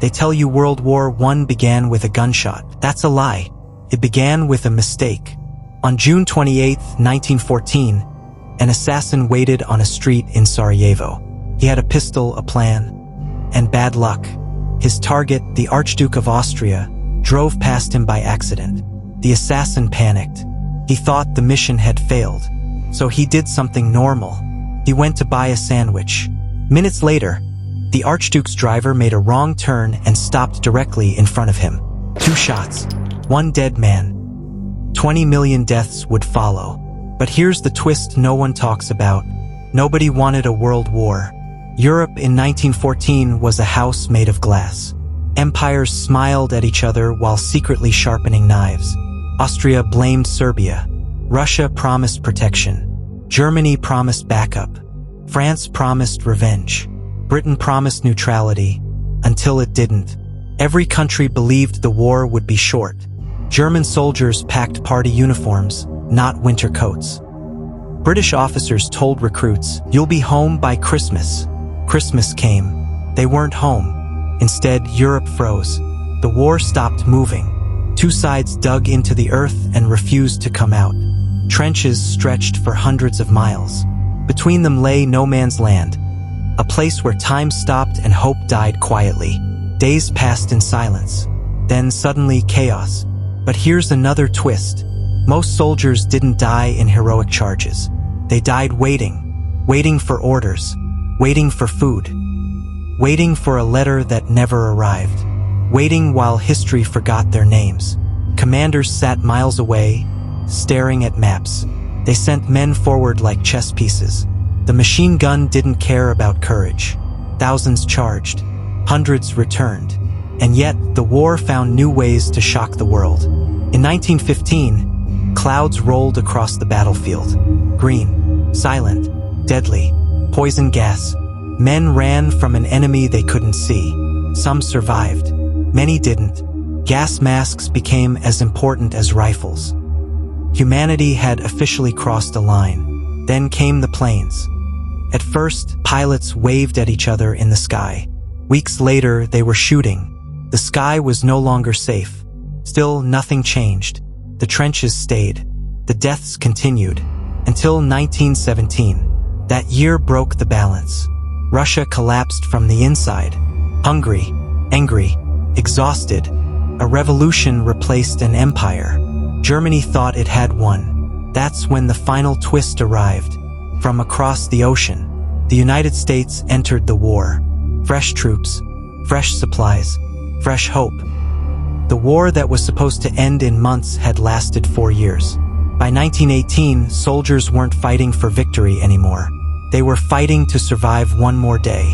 They tell you World War I began with a gunshot. That's a lie. It began with a mistake. On June 28, 1914, an assassin waited on a street in Sarajevo. He had a pistol, a plan, and bad luck. His target, the Archduke of Austria, drove past him by accident. The assassin panicked. He thought the mission had failed, so he did something normal. He went to buy a sandwich. Minutes later, the Archduke's driver made a wrong turn and stopped directly in front of him. 2 shots, 1 dead man. 20 million deaths would follow. But here's the twist no one talks about. Nobody wanted a world war. Europe in 1914 was a house made of glass. Empires smiled at each other while secretly sharpening knives. Austria blamed Serbia. Russia promised protection. Germany promised backup. France promised revenge. Britain promised neutrality, until it didn't. Every country believed the war would be short. German soldiers packed party uniforms, not winter coats. British officers told recruits, "You'll be home by Christmas." Christmas came. They weren't home. Instead, Europe froze. The war stopped moving. 2 sides dug into the earth and refused to come out. Trenches stretched for hundreds of miles. Between them lay no man's land, a place where time stopped and hope died quietly. Days passed in silence. Then suddenly chaos. But here's another twist. Most soldiers didn't die in heroic charges. They died waiting for orders, waiting for food, waiting for a letter that never arrived, waiting while history forgot their names. Commanders sat miles away, staring at maps. They sent men forward like chess pieces. The machine gun didn't care about courage. Thousands charged, hundreds returned. And yet, the war found new ways to shock the world. In 1915, clouds rolled across the battlefield. Green, silent, deadly, poison gas. Men ran from an enemy they couldn't see. Some survived. Many didn't. Gas masks became as important as rifles. Humanity had officially crossed a line. Then came the planes. At first, pilots waved at each other in the sky. Weeks later, they were shooting. The sky was no longer safe. Still, nothing changed. The trenches stayed. The deaths continued. Until 1917. That year broke the balance. Russia collapsed from the inside. Hungry, angry, exhausted. A revolution replaced an empire. Germany thought it had won. That's when the final twist arrived. From across the ocean, the United States entered the war. Fresh troops, fresh supplies, fresh hope. The war that was supposed to end in months had lasted 4 years. By 1918, soldiers weren't fighting for victory anymore. They were fighting to survive one more day.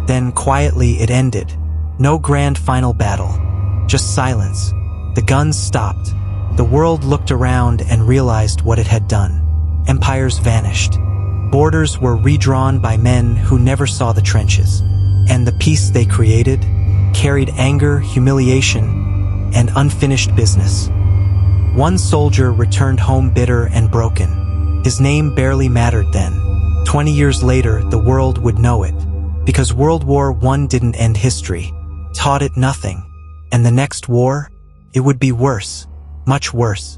Then quietly it ended. No grand final battle. Just silence. The guns stopped. The world looked around and realized what it had done. Empires vanished. Borders were redrawn by men who never saw the trenches. And the peace they created carried anger, humiliation, and unfinished business. One soldier returned home bitter and broken. His name barely mattered then. 20 years later, the world would know it. Because World War I didn't end history, taught it nothing. And the next war, it would be worse, much worse.